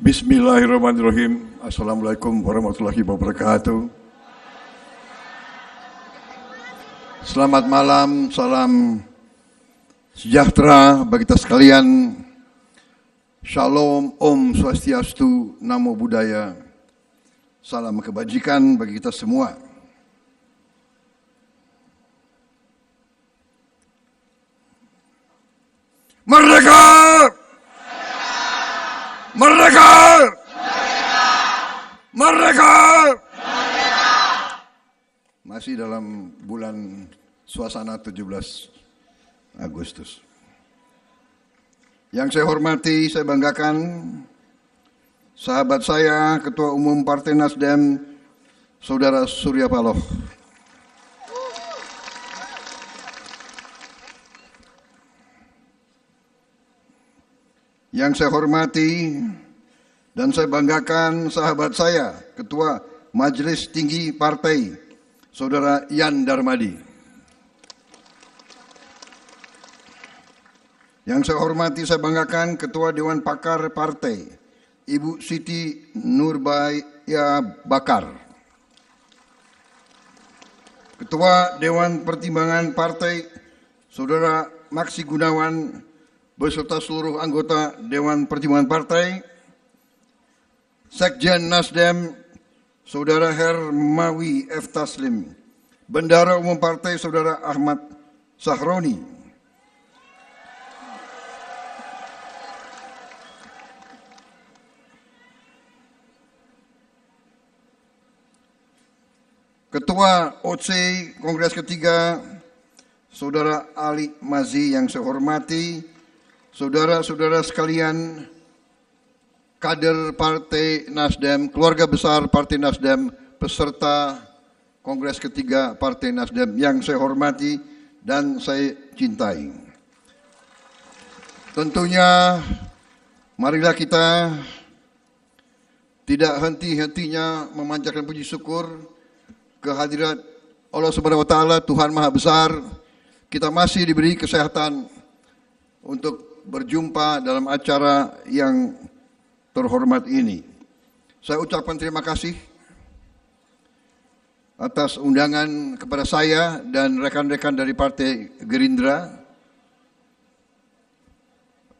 Bismillahirrahmanirrahim. Assalamualaikum warahmatullahi wabarakatuh. Selamat malam, salam sejahtera bagi kita sekalian. Shalom, Om Swastiastu, Namo Buddhaya. Salam kebajikan bagi kita semua. Merdeka! Merdeka! Merdeka! Masih dalam bulan suasana 17 Agustus. Yang saya hormati, saya banggakan sahabat saya, Ketua Umum Partai Nasdem, Saudara Surya Paloh. Yang saya hormati dan saya banggakan sahabat saya, Ketua Majelis Tinggi Partai, Saudara Yan Darmadi. Yang saya hormati, saya banggakan Ketua Dewan Pakar Partai, Ibu Siti Nurbaya Bakar. Ketua Dewan Pertimbangan Partai, Saudara Maksi Gunawan, beserta seluruh anggota Dewan Pertimbangan Partai, Sekjen Nasdem, Saudara Hermawi F. Taslim, Bendahara Umum Partai, Saudara Ahmad Sahroni, Ketua OC Kongres Ketiga, Saudara Ali Mazi yang saya hormati, saudara-saudara sekalian, kader Partai Nasdem, keluarga besar Partai Nasdem, peserta Kongres Ketiga Partai Nasdem yang saya hormati dan saya cintai. Tentunya marilah kita tidak henti-hentinya memanjatkan puji syukur kehadirat Allah Subhanahu wa taala, Tuhan Maha Besar. Kita masih diberi kesehatan untuk berjumpa dalam acara yang terhormat ini. Saya ucapkan terima kasih atas undangan kepada saya dan rekan-rekan dari Partai Gerindra.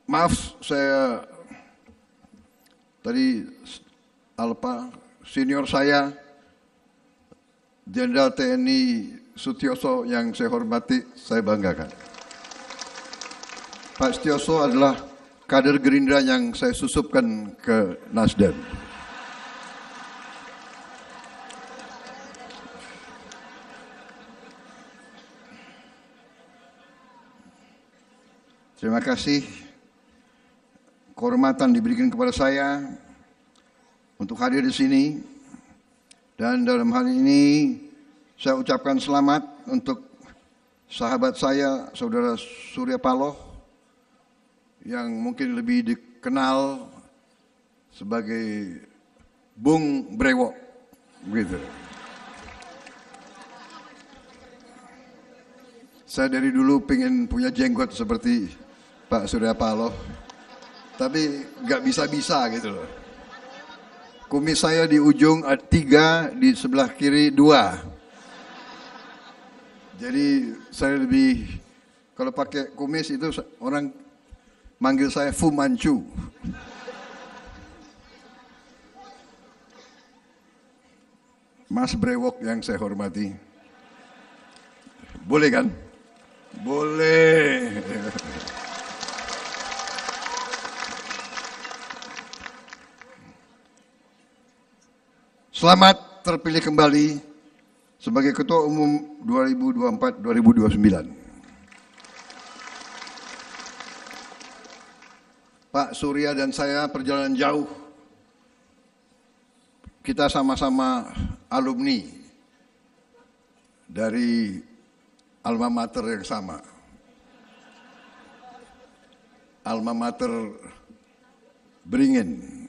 Maaf, saya tadi senior saya, Jenderal TNI Sutioso yang saya hormati, saya banggakan. Pak Sutioso adalah kader Gerindra yang saya susupkan ke Nasdem. Terima kasih kehormatan diberikan kepada saya untuk hadir di sini, dan dalam hal ini saya ucapkan selamat untuk sahabat saya, Saudara Surya Paloh, yang mungkin lebih dikenal sebagai Bung Brewok, gitu. Saya dari dulu pengen punya jenggot seperti Pak Surya Paloh, tapi nggak bisa-bisa gitu loh. Kumis saya di ujung 3, di sebelah kiri 2. Jadi saya lebih, kalau pakai kumis itu orang manggil saya Fu Manchu. Mas Brewok yang saya hormati. Boleh kan? Boleh. Selamat terpilih kembali sebagai Ketua Umum 2024-2029. Pak Surya dan saya perjalanan jauh. Kita sama-sama alumni dari alma mater yang sama. Alma mater Beringin.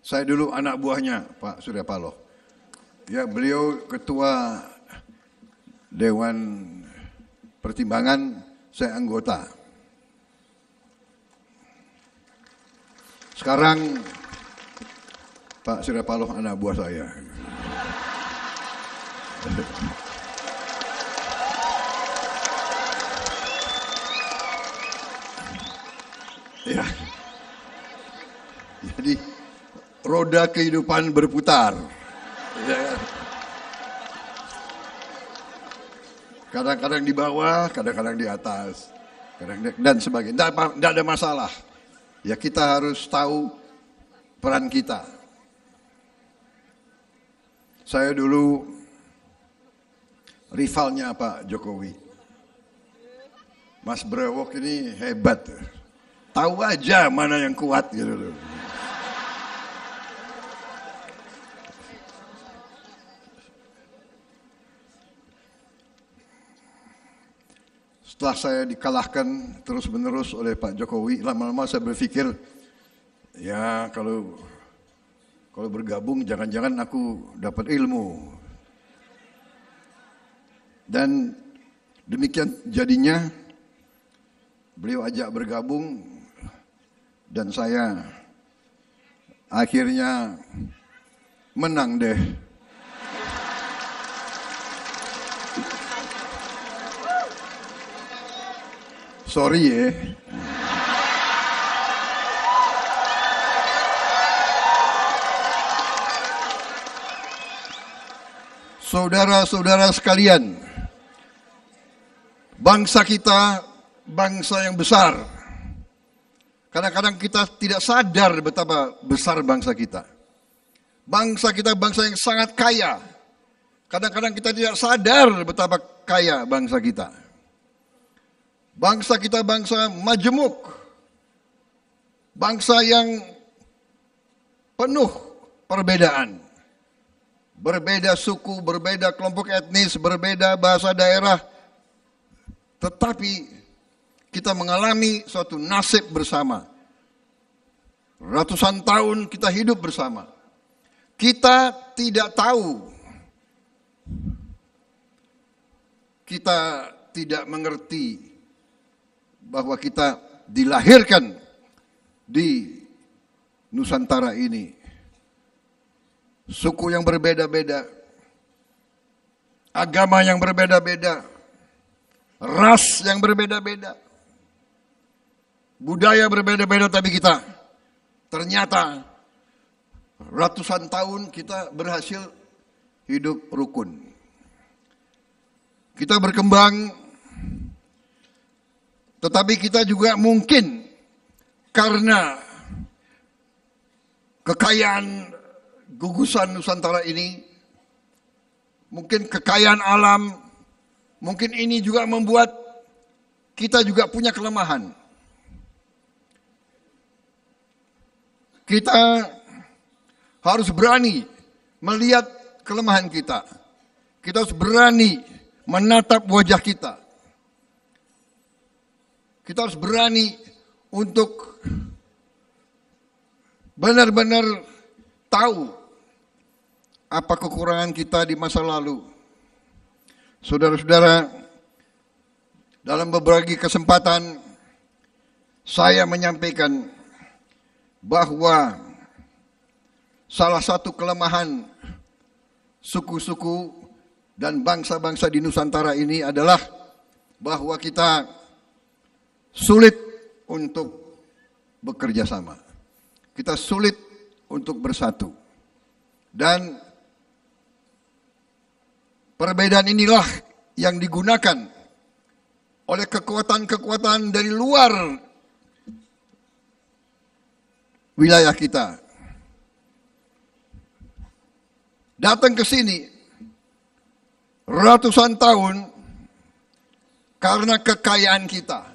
Saya dulu anak buahnya Pak Surya Paloh. Ya, beliau ketua Dewan Pertimbangan, saya anggota. Sekarang Pak Surya Paloh anak buah saya. Ya. Jadi roda kehidupan berputar. Ya. Kadang-kadang di bawah, kadang-kadang di atas, dan sebagainya. Tidak ada masalah. Ya kita harus tahu peran kita. Saya dulu rivalnya Pak Jokowi. Mas Brewok ini hebat. Tahu aja mana yang kuat gitu loh. Setelah saya dikalahkan terus-menerus oleh Pak Jokowi, lama-lama saya berpikir, ya kalau bergabung jangan-jangan aku dapat ilmu. Dan demikian jadinya beliau ajak bergabung dan saya akhirnya menang deh. Sorry ya. Saudara-saudara sekalian, bangsa kita bangsa yang besar. Kadang-kadang kita tidak sadar betapa besar bangsa kita. Bangsa kita bangsa yang sangat kaya. Kadang-kadang kita tidak sadar betapa kaya bangsa kita. Bangsa kita bangsa majemuk, bangsa yang penuh perbedaan, berbeda suku, berbeda kelompok etnis, berbeda bahasa daerah, tetapi kita mengalami suatu nasib bersama. Ratusan tahun kita hidup bersama. Kita tidak tahu, kita tidak mengerti bahwa kita dilahirkan di Nusantara ini. Suku yang berbeda-beda, agama yang berbeda-beda, ras yang berbeda-beda, budaya berbeda-beda, tapi kita ternyata ratusan tahun kita berhasil hidup rukun. Kita berkembang. Tetapi kita juga mungkin karena kekayaan gugusan Nusantara ini, mungkin kekayaan alam, mungkin ini juga membuat kita juga punya kelemahan. Kita harus berani melihat kelemahan kita. Kita harus berani menatap wajah kita. Kita harus berani untuk benar-benar tahu apa kekurangan kita di masa lalu. Saudara-saudara, dalam beberapa kesempatan saya menyampaikan bahwa salah satu kelemahan suku-suku dan bangsa-bangsa di Nusantara ini adalah bahwa kita sulit untuk bekerja sama. Kita sulit untuk bersatu. Dan perbedaan inilah yang digunakan oleh kekuatan-kekuatan dari luar wilayah kita. Datang ke sini ratusan tahun karena kekayaan kita.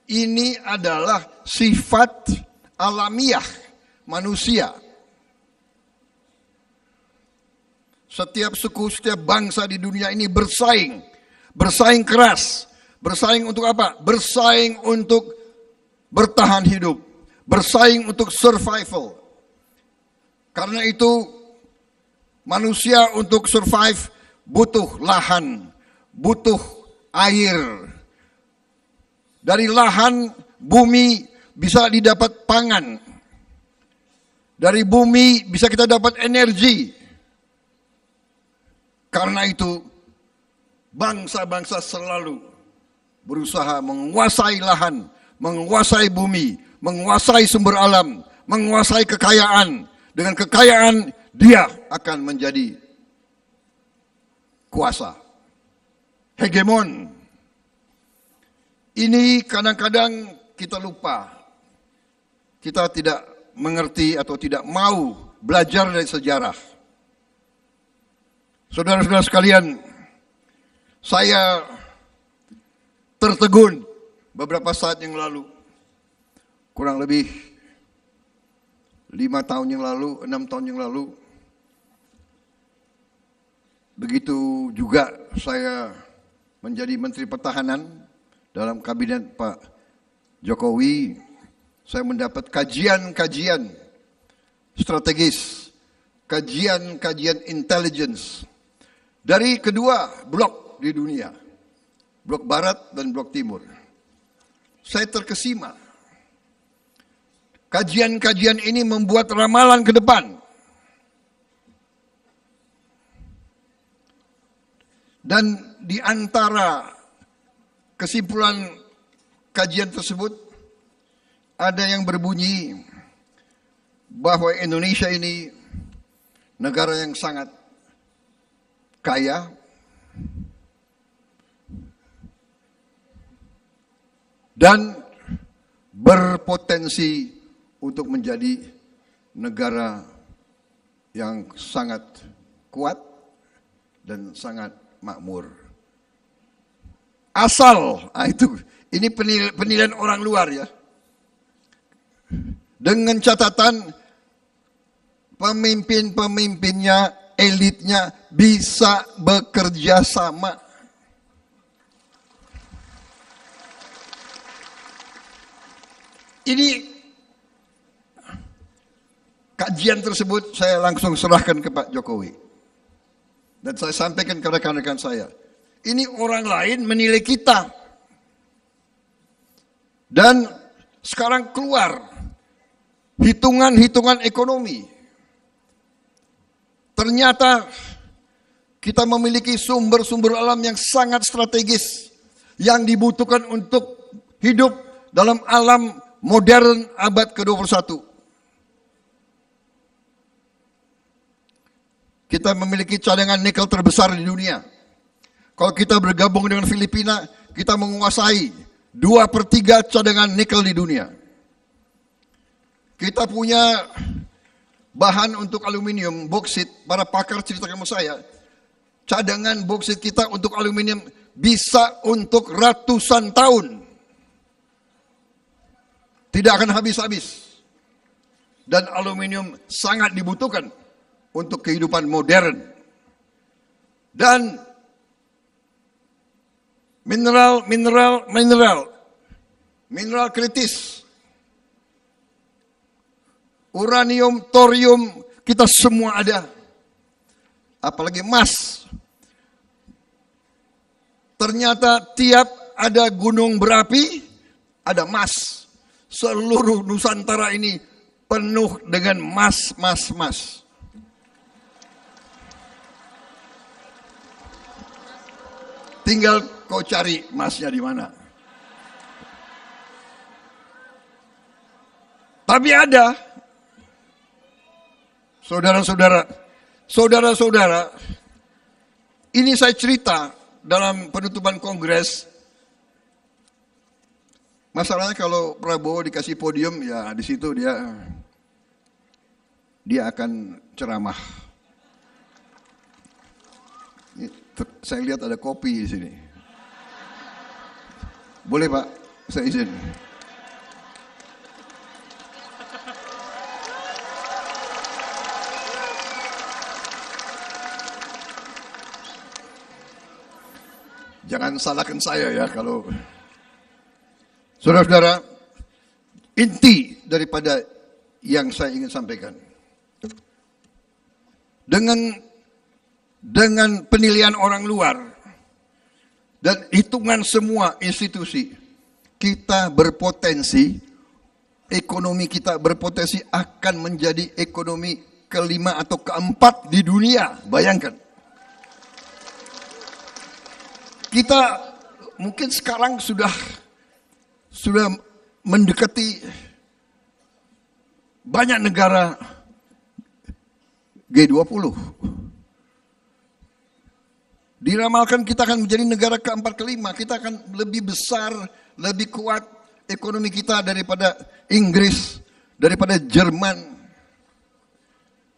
Ini adalah sifat alamiah manusia. Setiap suku, setiap bangsa di dunia ini bersaing. Bersaing keras. Bersaing untuk apa? Bersaing untuk bertahan hidup. Bersaing untuk survival. Karena itu manusia untuk survive butuh lahan, butuh air. Dari lahan bumi bisa didapat pangan. Dari bumi bisa kita dapat energi. Karena itu bangsa-bangsa selalu berusaha menguasai lahan, menguasai bumi, menguasai sumber alam, menguasai kekayaan. Dengan kekayaan dia akan menjadi kuasa, hegemon. Ini kadang-kadang kita lupa. Kita tidak mengerti atau tidak mau belajar dari sejarah. Saudara-saudara sekalian, saya tertegun beberapa saat yang lalu, kurang lebih 5 tahun yang lalu, 6 tahun yang lalu. Begitu juga saya menjadi Menteri Pertahanan dalam kabinet Pak Jokowi, saya mendapat kajian-kajian strategis, kajian-kajian intelligence dari kedua blok di dunia, blok barat dan blok timur. Saya terkesima. Kajian-kajian ini membuat ramalan ke depan. Dan di antara kesimpulan kajian tersebut ada yang berbunyi bahwa Indonesia ini negara yang sangat kaya, dan berpotensi untuk menjadi negara yang sangat kuat dan sangat makmur. Asal, ini penilaian orang luar ya. Dengan catatan pemimpin-pemimpinnya, elitnya bisa bekerja sama. Ini kajian tersebut saya langsung serahkan ke Pak Jokowi. Dan saya sampaikan ke rekan-rekan saya. Ini orang lain menilai kita. Dan sekarang keluar hitungan-hitungan ekonomi. Ternyata kita memiliki sumber-sumber alam yang sangat strategis. Yang dibutuhkan untuk hidup dalam alam modern abad ke-21. Kita memiliki cadangan nikel terbesar di dunia. Kalau kita bergabung dengan Filipina, kita menguasai 2/3 cadangan nikel di dunia. Kita punya bahan untuk aluminium, boksit. Para pakar ceritakan sama saya, cadangan boksit kita untuk aluminium bisa untuk ratusan tahun. Tidak akan habis-habis. Dan aluminium sangat dibutuhkan untuk kehidupan modern. Dan mineral kritis, uranium, thorium, kita semua ada. Apalagi emas. Ternyata tiap ada gunung berapi, ada emas. Seluruh Nusantara ini penuh dengan emas. Tinggal kau cari emasnya di mana. Tapi ada. Saudara-saudara, ini saya cerita dalam penutupan kongres. Masalahnya kalau Prabowo dikasih podium, ya di situ dia akan ceramah. Saya lihat ada kopi di sini. Boleh Pak, saya izin. Jangan salahkan saya ya kalau... Saudara-saudara, inti daripada yang saya ingin sampaikan. Dengan penilaian orang luar, dan hitungan semua institusi, kita berpotensi, ekonomi kita berpotensi akan menjadi ekonomi kelima atau keempat di dunia. Bayangkan. Kita mungkin sekarang sudah mendekati banyak negara G20. Diramalkan kita akan menjadi negara keempat kelima. Kita akan lebih besar, lebih kuat ekonomi kita daripada Inggris, daripada Jerman.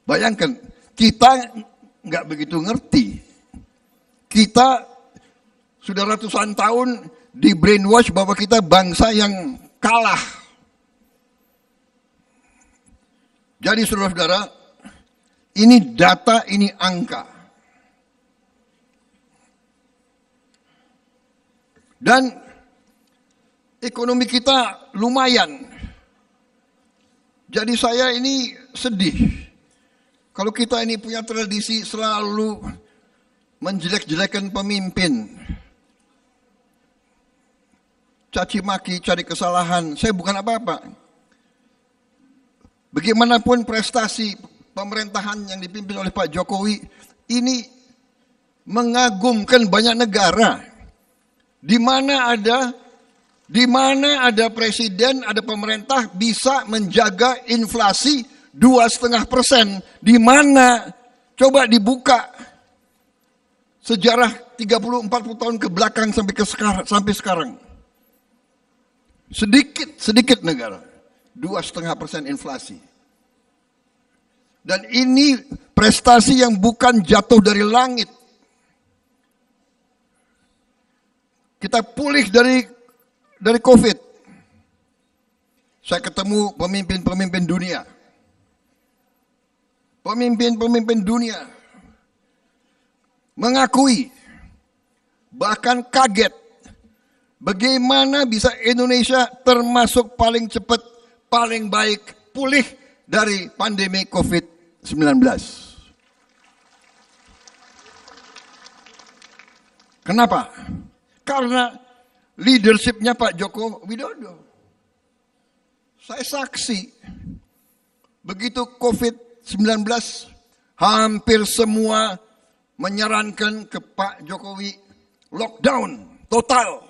Bayangkan, kita nggak begitu ngerti. Kita sudah ratusan tahun di brainwash bahwa kita bangsa yang kalah. Jadi saudara-saudara, ini data, ini angka. Dan ekonomi kita lumayan. Jadi saya ini sedih. Kalau kita ini punya tradisi selalu menjelek-jelekan pemimpin. Caci maki, cari kesalahan. Saya bukan apa-apa. Bagaimanapun prestasi pemerintahan yang dipimpin oleh Pak Jokowi, ini mengagumkan banyak negara. Di mana ada presiden, ada pemerintah bisa menjaga inflasi 2,5%. Di mana coba dibuka sejarah 30-40 tahun ke belakang sampai sekarang. Sedikit negara 2,5% inflasi. Dan ini prestasi yang bukan jatuh dari langit. Kita pulih dari COVID. Saya ketemu pemimpin-pemimpin dunia. Pemimpin-pemimpin dunia mengakui, bahkan kaget, bagaimana bisa Indonesia termasuk paling cepat, paling baik pulih dari pandemi COVID-19. Kenapa? Karena leadershipnya Pak Joko Widodo. Saya saksi. Begitu COVID-19, hampir semua menyarankan ke Pak Jokowi lockdown total.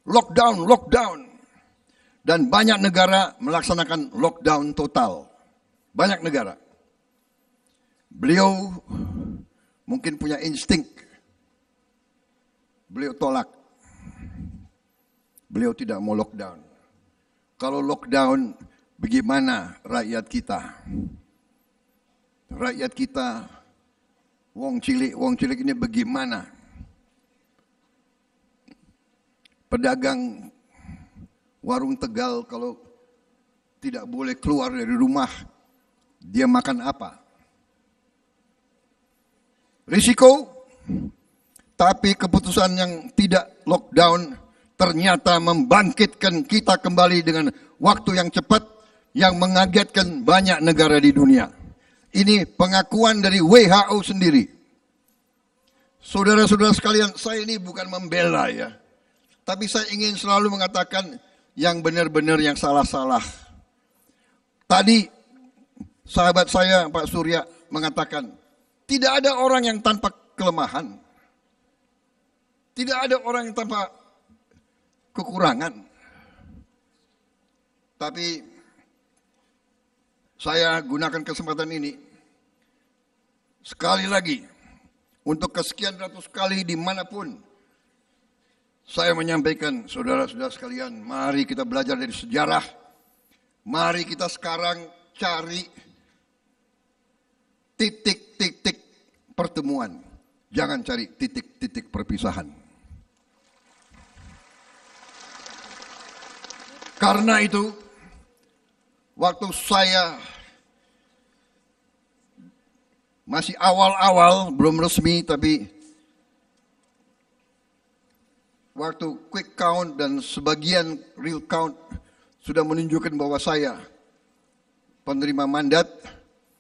Lockdown. Dan banyak negara melaksanakan lockdown total. Banyak negara. Beliau mungkin punya insting. Beliau tolak. Beliau tidak mau lockdown. Kalau lockdown, bagaimana rakyat kita? Rakyat kita, wong cilik ini bagaimana? Pedagang warung Tegal kalau tidak boleh keluar dari rumah, dia makan apa? Risiko. Tapi keputusan yang tidak lockdown ternyata membangkitkan kita kembali dengan waktu yang cepat yang mengagetkan banyak negara di dunia. Ini pengakuan dari WHO sendiri. Saudara-saudara sekalian, saya ini bukan membela ya. Tapi saya ingin selalu mengatakan yang benar-benar, yang salah-salah. Tadi sahabat saya Pak Surya mengatakan, tidak ada orang yang tanpa kelemahan. Tidak ada orang yang tanpa kekurangan. Tapi saya gunakan kesempatan ini sekali lagi untuk kesekian ratus kali dimanapun saya menyampaikan, saudara-saudara sekalian, mari kita belajar dari sejarah. Mari kita sekarang cari titik-titik pertemuan. Jangan cari titik-titik perpisahan. Karena itu, waktu saya masih awal-awal, belum resmi, tapi waktu quick count dan sebagian real count sudah menunjukkan bahwa saya penerima mandat,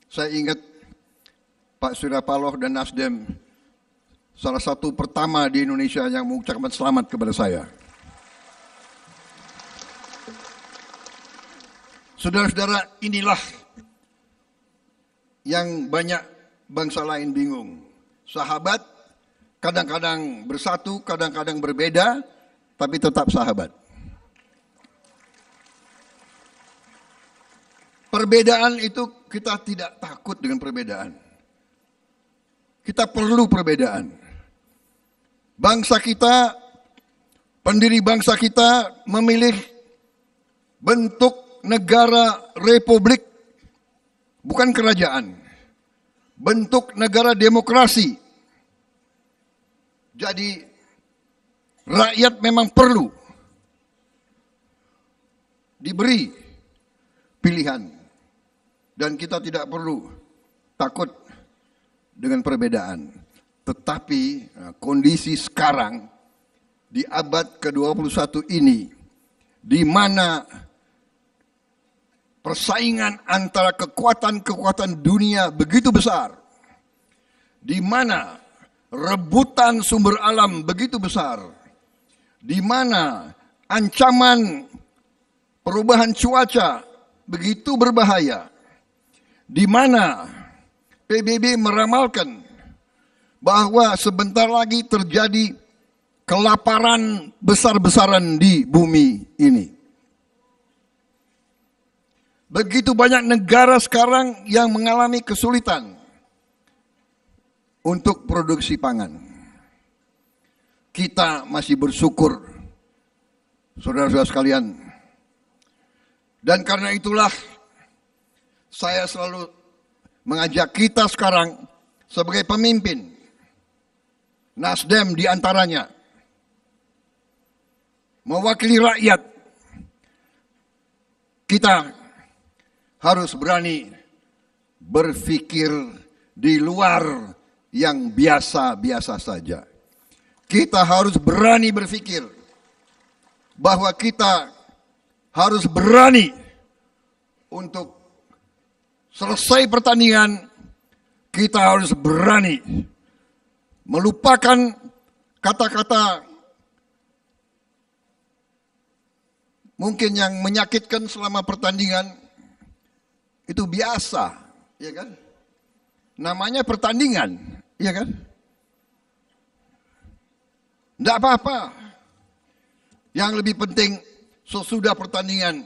saya ingat Pak Surya Paloh dan Nasdem salah satu pertama di Indonesia yang mengucapkan selamat kepada saya. Saudara-saudara, inilah yang banyak bangsa lain bingung. Sahabat kadang-kadang bersatu, kadang-kadang berbeda, tapi tetap sahabat. Perbedaan itu kita tidak takut dengan perbedaan. Kita perlu perbedaan. Bangsa kita, pendiri bangsa kita memilih bentuk negara republik, bukan kerajaan. Bentuk negara demokrasi. Jadi rakyat memang perlu diberi pilihan. Dan kita tidak perlu takut dengan perbedaan. Tetapi kondisi sekarang di abad ke-21 ini, di mana persaingan antara kekuatan-kekuatan dunia begitu besar, di mana rebutan sumber alam begitu besar, di mana ancaman perubahan cuaca begitu berbahaya, di mana PBB meramalkan bahwa sebentar lagi terjadi kelaparan besar-besaran di bumi ini. Begitu banyak negara sekarang yang mengalami kesulitan untuk produksi pangan. Kita masih bersyukur, saudara-saudara sekalian. Dan karena itulah saya selalu mengajak kita sekarang sebagai pemimpin, Nasdem di antaranya, mewakili rakyat, kita harus berani berpikir di luar yang biasa-biasa saja. Kita harus berani berpikir bahwa kita harus berani untuk selesai pertandingan. Kita harus berani melupakan kata-kata mungkin yang menyakitkan selama pertandingan. Itu biasa, ya kan? Namanya pertandingan, ya kan? Tidak apa-apa. Yang lebih penting sesudah pertandingan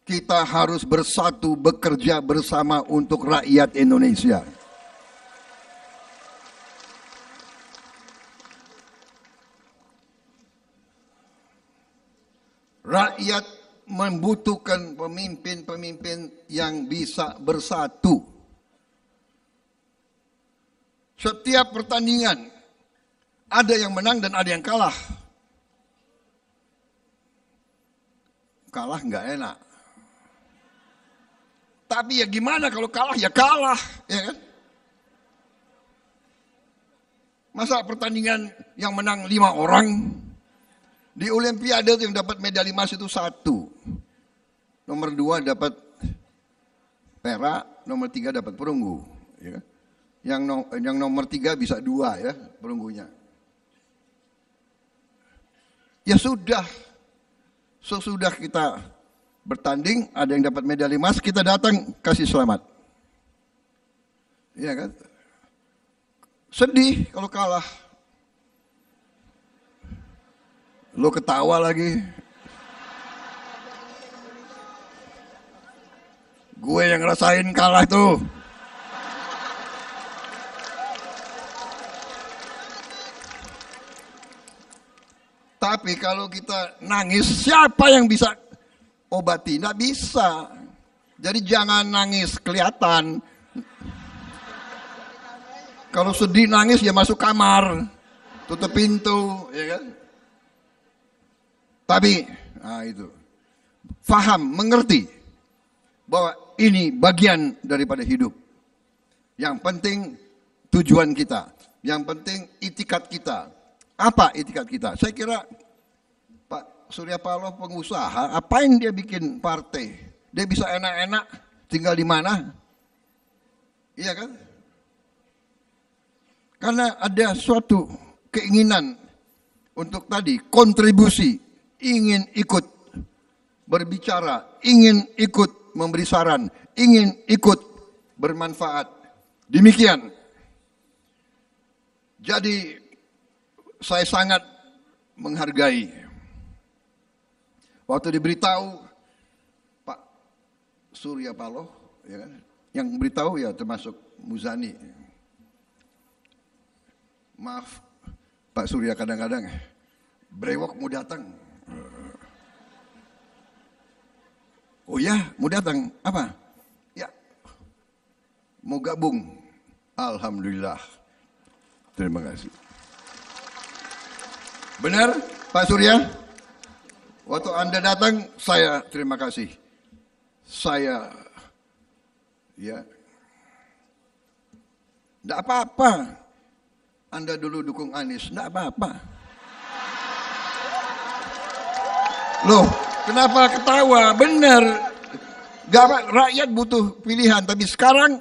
kita harus bersatu bekerja bersama untuk rakyat Indonesia. Rakyat membutuhkan pemimpin-pemimpin yang bisa bersatu. Setiap pertandingan ada yang menang dan ada yang kalah. Kalah nggak enak. Tapi ya gimana kalau kalah ya kalah, ya kan? Masa pertandingan yang menang 5 orang? Di Olimpiade yang dapat medali emas itu 1. Nomor 2 dapat perak, nomor 3 dapat perunggu. Ya. Yang nomor 3 bisa 2 ya perunggunya. Ya sudah, sesudah kita bertanding, ada yang dapat medali emas, kita datang kasih selamat. Iya kan? Sedih kalau kalah. Lo ketawa lagi. Gue yang ngerasain kalah tuh. Tapi kalau kita nangis, siapa yang bisa obati? Nggak bisa. Jadi jangan nangis kelihatan. Kalau sedih nangis ya masuk kamar, tutup pintu, ya kan? Tapi, nah itu, faham, mengerti bahwa ini bagian daripada hidup. Yang penting tujuan kita, yang penting itikat kita. Apa itikat kita? Saya kira Pak Surya Paloh pengusaha, apain dia bikin partai? Dia bisa enak-enak tinggal di mana? Iya kan? Karena ada suatu keinginan untuk tadi kontribusi, ingin ikut berbicara, ingin ikut memberi saran, ingin ikut bermanfaat. Demikian. Jadi saya sangat menghargai. Waktu diberitahu Pak Surya Paloh, ya kan, yang beritahu ya termasuk Muzani. Maaf Pak Surya, kadang-kadang brewok mau datang. Oh ya, mau datang. Apa? Ya, mau gabung. Alhamdulillah. Terima kasih. Benar Pak Surya? Waktu Anda datang, saya terima kasih. Saya, ya, tidak apa-apa. Anda dulu dukung Anies, tidak apa-apa. Loh, kenapa ketawa? Benar. Rakyat butuh pilihan, tapi sekarang,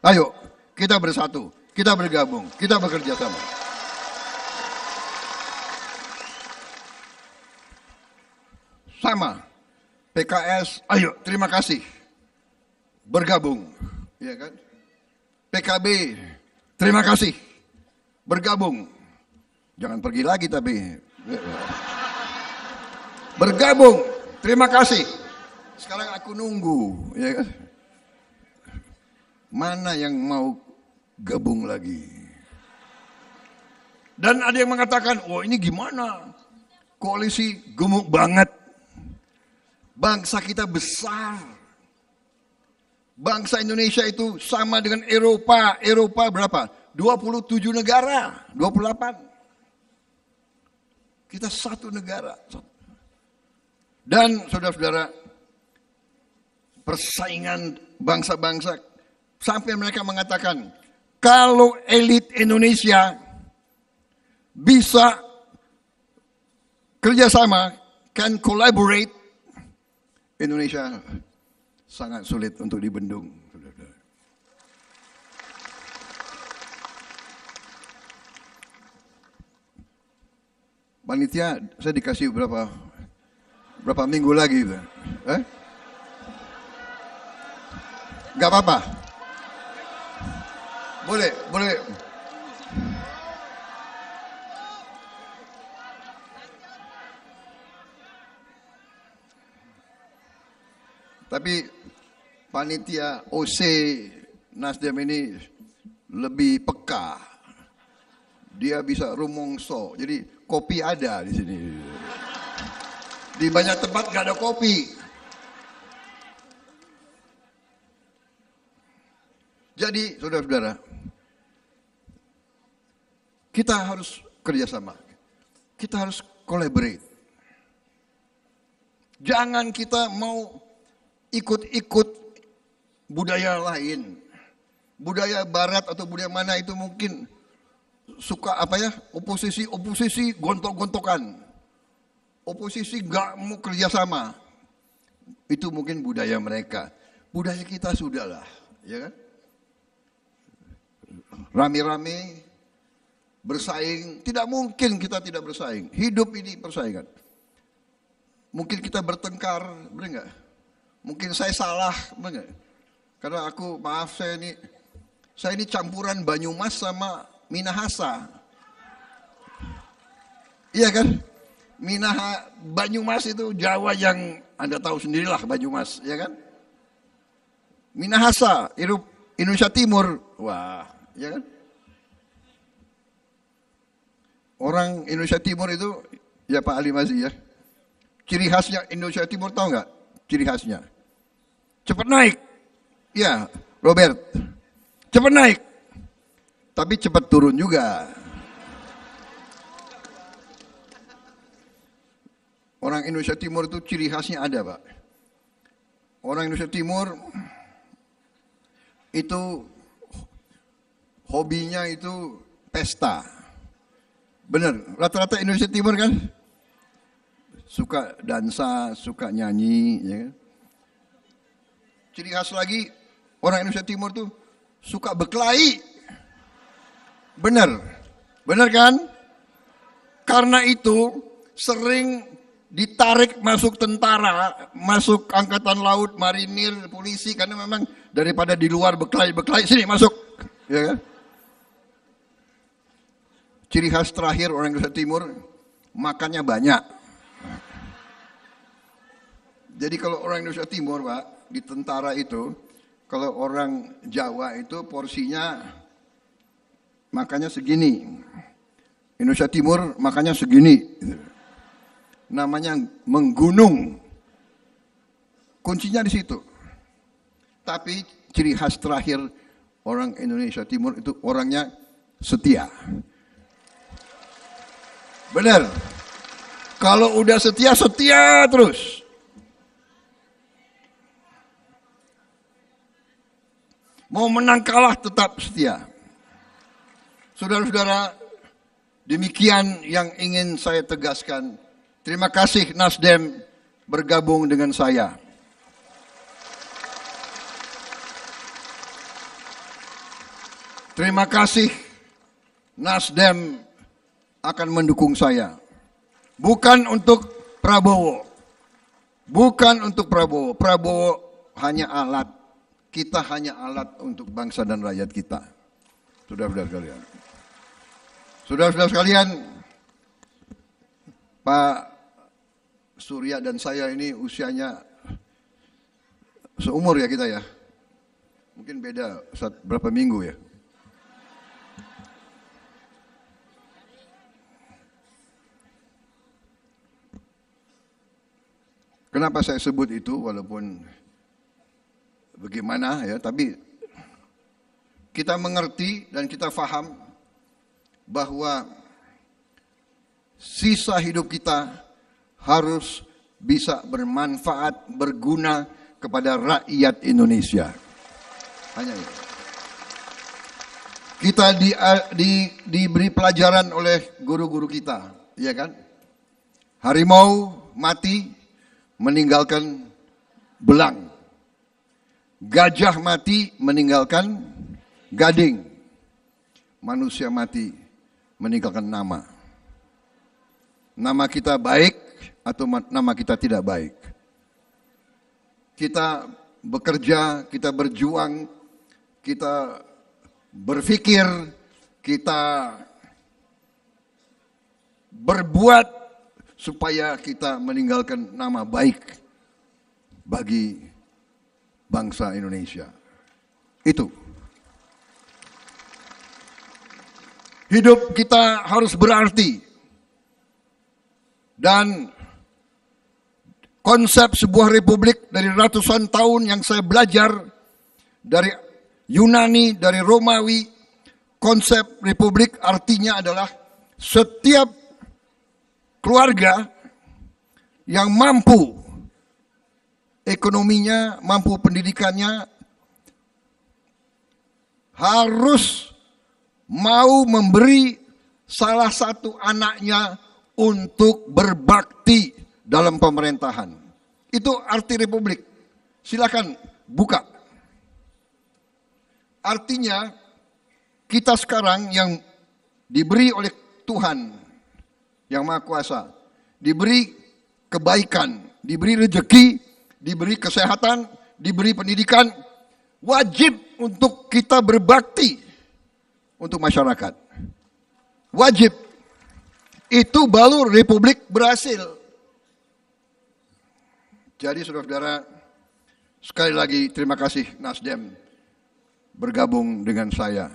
ayo kita bersatu, kita bergabung, kita bekerja sama. Sama, PKS, ayo terima kasih, bergabung, ya kan? PKB, terima kasih. Bergabung, jangan pergi lagi tapi bergabung, terima kasih. Sekarang aku nunggu, ya kan? Mana yang mau gabung lagi? Dan ada yang mengatakan, oh ini gimana? Koalisi gemuk banget. Bangsa kita besar. Bangsa Indonesia itu sama dengan Eropa. Eropa berapa? 27 negara, 28. Kita satu negara. Dan saudara-saudara, persaingan bangsa-bangsa, sampai mereka mengatakan, kalau elit Indonesia bisa kerjasama, can collaborate, Indonesia sangat sulit untuk dibendung. Panitia, saya dikasih berapa minggu lagi, Gak apa-apa. Boleh. Tapi panitia OC Nasdem ini lebih peka. Dia bisa rumongso. Jadi kopi ada di sini. Di banyak tempat nggak ada kopi. Jadi saudara-saudara, kita harus kerjasama. Kita harus collaborate. Jangan kita mau ikut-ikut budaya lain. Budaya barat atau budaya mana itu mungkin suka oposisi gontok-gontokan, oposisi gak mau kerjasama, itu mungkin budaya mereka. Budaya kita sudahlah, ya kan? Rame-rame bersaing, tidak mungkin kita tidak bersaing. Hidup ini persaingan. Mungkin kita bertengkar, benar nggak? Mungkin saya salah, benar nggak? Karena aku, maaf saya ini campuran Banyumas sama Minahasa. Iya kan? Banyumas itu Jawa yang Anda tahu sendirilah Banyumas, ya kan? Minahasa, Indonesia Timur. Wah, ya kan? Orang Indonesia Timur itu, ya Pak Ali Masih ya. Ciri khasnya Indonesia Timur tahu nggak? Ciri khasnya. Cepat naik. Ya, Robert. Cepat naik. Tapi cepat turun juga. Orang Indonesia Timur itu ciri khasnya ada, Pak. Orang Indonesia Timur itu hobinya itu pesta. Benar, rata-rata Indonesia Timur kan suka dansa, suka nyanyi, ya kan? Ciri khas lagi orang Indonesia Timur tuh suka berkelahi. Benar. Benar kan? Karena itu sering ditarik masuk tentara, masuk angkatan laut, marinir, polisi, karena memang daripada di luar beklai, sini masuk. Ya kan? Ciri khas terakhir orang Indonesia Timur, makannya banyak. Jadi kalau orang Indonesia Timur, Pak, di tentara itu, kalau orang Jawa itu porsinya makannya segini. Indonesia Timur makannya segini. Namanya menggunung. Kuncinya di situ. Tapi ciri khas terakhir orang Indonesia Timur itu orangnya setia. Benar. Kalau udah setia, setia terus. Mau menang kalah tetap setia. Saudara-saudara, demikian yang ingin saya tegaskan. Terima kasih Nasdem bergabung dengan saya. Terima kasih Nasdem akan mendukung saya. Bukan untuk Prabowo. Bukan untuk Prabowo. Prabowo hanya alat. Kita hanya alat untuk bangsa dan rakyat kita. Saudara-saudara sekalian. Saudara-saudara sekalian, Pak Surya dan saya ini usianya seumur ya kita ya. Mungkin beda berapa minggu ya. Kenapa saya sebut itu walaupun bagaimana ya, tapi kita mengerti dan kita faham bahwa sisa hidup kita harus bisa bermanfaat, berguna kepada rakyat Indonesia. Hanya itu. Kita diberi pelajaran oleh guru-guru kita, ya kan? Harimau mati meninggalkan belang. Gajah mati meninggalkan gading. Manusia mati meninggalkan nama. Nama kita baik atau nama kita tidak baik. Kita bekerja, kita berjuang, kita berpikir, kita berbuat supaya kita meninggalkan nama baik bagi bangsa Indonesia. Itu. Hidup kita harus berarti. Dan konsep sebuah republik dari ratusan tahun yang saya belajar dari Yunani, dari Romawi, konsep republik artinya adalah setiap keluarga yang mampu ekonominya, mampu pendidikannya, harus mau memberi salah satu anaknya untuk berbakti dalam pemerintahan. Itu arti republik. Silakan buka. Artinya kita sekarang yang diberi oleh Tuhan yang Maha Kuasa, diberi kebaikan, diberi rezeki, diberi kesehatan, diberi pendidikan, wajib untuk kita berbakti untuk masyarakat. Wajib. Itu baru republik berhasil. Jadi saudara-saudara, sekali lagi terima kasih Nasdem bergabung dengan saya.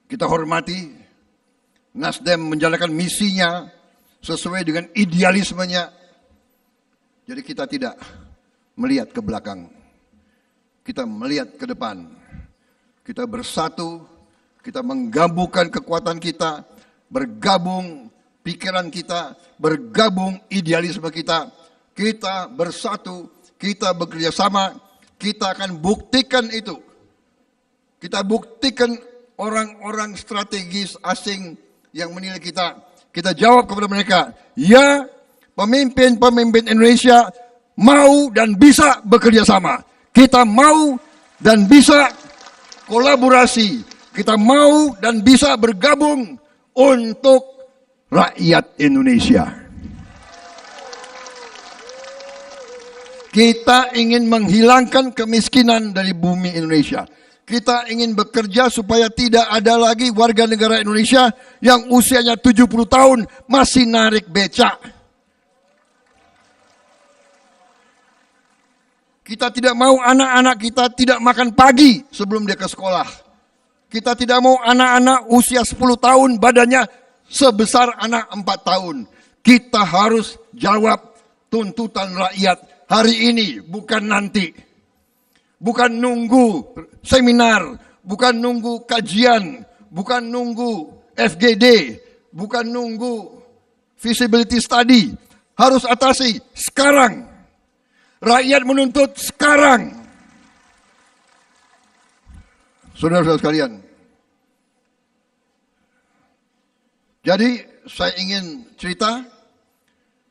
Kita hormati Nasdem menjalankan misinya sesuai dengan idealismenya. Jadi kita tidak melihat ke belakang. Kita melihat ke depan. Kita bersatu, kita menggabungkan kekuatan kita, bergabung pikiran kita, bergabung idealisme kita. Kita bersatu, kita bekerja sama, kita akan buktikan itu. Kita buktikan orang-orang strategis asing yang menilai kita. Kita jawab kepada mereka, ya, pemimpin-pemimpin Indonesia mau dan bisa bekerja sama. Kita mau dan bisa kolaborasi. Kita mau dan bisa bergabung untuk rakyat Indonesia. Kita ingin menghilangkan kemiskinan dari bumi Indonesia. Kita ingin bekerja supaya tidak ada lagi warga negara Indonesia yang usianya 70 tahun masih narik becak. Kita tidak mau anak-anak kita tidak makan pagi sebelum dia ke sekolah. Kita tidak mau anak-anak usia 10 tahun badannya sebesar anak 4 tahun. Kita harus jawab tuntutan rakyat hari ini, bukan nanti. Bukan nunggu seminar, bukan nunggu kajian, bukan nunggu FGD, bukan nunggu feasibility study. Harus atasi sekarang. Rakyat menuntut sekarang. Saudara-saudara sekalian. Jadi saya ingin cerita,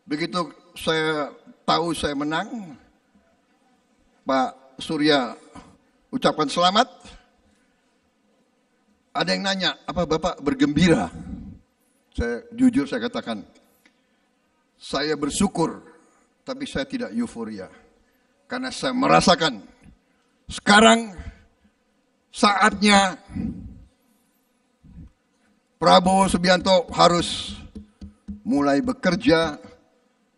begitu saya tahu saya menang, Pak Surya ucapkan selamat. Ada yang nanya, apa Bapak bergembira? Saya jujur saya katakan, saya bersyukur, tapi saya tidak euforia. Karena saya merasakan sekarang saatnya Prabowo Subianto harus mulai bekerja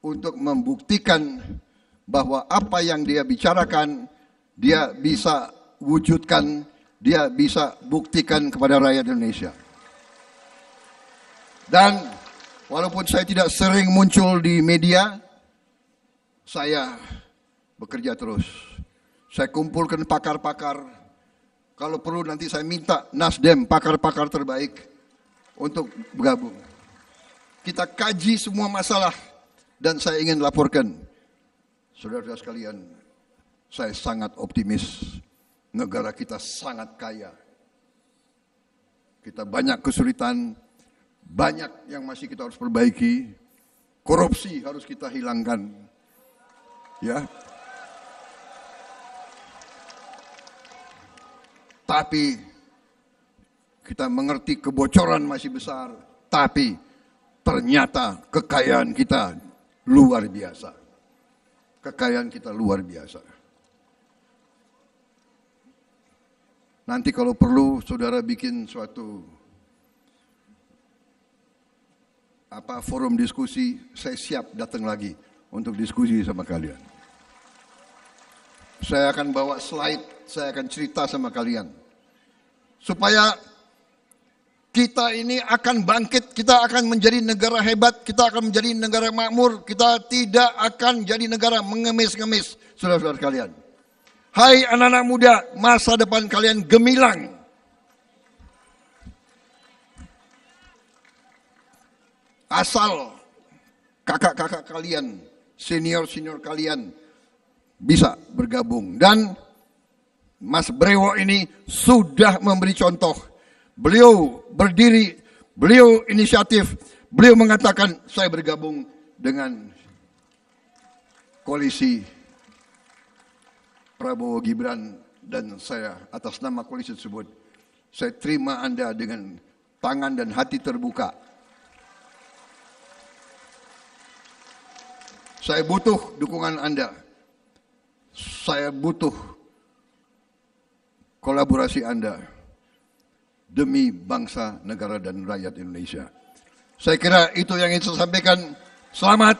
untuk membuktikan bahwa apa yang dia bicarakan, dia bisa wujudkan, dia bisa buktikan kepada rakyat Indonesia. Dan walaupun saya tidak sering muncul di media, saya bekerja terus. Saya kumpulkan pakar-pakar. Kalau perlu nanti saya minta Nasdem, pakar-pakar terbaik untuk bergabung. Kita kaji semua masalah dan saya ingin laporkan. Saudara-saudara sekalian, saya sangat optimis. Negara kita sangat kaya. Kita banyak kesulitan, banyak yang masih kita harus perbaiki. Korupsi harus kita hilangkan. Ya. Tapi kita mengerti kebocoran masih besar, tapi ternyata kekayaan kita luar biasa. Kekayaan kita luar biasa. Nanti kalau perlu saudara bikin suatu forum diskusi, saya siap datang lagi untuk diskusi sama kalian. Saya akan bawa slide, saya akan cerita sama kalian. Supaya kita ini akan bangkit, kita akan menjadi negara hebat, kita akan menjadi negara makmur, kita tidak akan jadi negara mengemis-ngemis, saudara-saudara sekalian. Hai anak-anak muda, masa depan kalian gemilang. Asal kakak-kakak kalian, senior-senior kalian bisa bergabung. Dan Mas Brewo ini sudah memberi contoh. Beliau berdiri, beliau inisiatif, beliau mengatakan saya bergabung dengan koalisi Prabowo Gibran dan saya atas nama koalisi tersebut. Saya terima Anda dengan tangan dan hati terbuka. Saya butuh dukungan Anda. Saya butuh kolaborasi Anda demi bangsa, negara, dan rakyat Indonesia. Saya kira itu yang ingin saya sampaikan. Selamat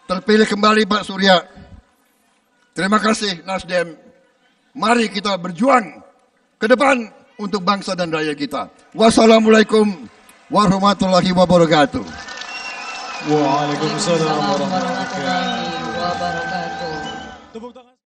terpilih kembali Pak Surya. Terima kasih Nasdem. Mari kita berjuang ke depan untuk bangsa dan rakyat kita. Wassalamualaikum warahmatullahi wabarakatuh. Waalaikumsalam warahmatullahi wabarakatuh. Tepuk tangan.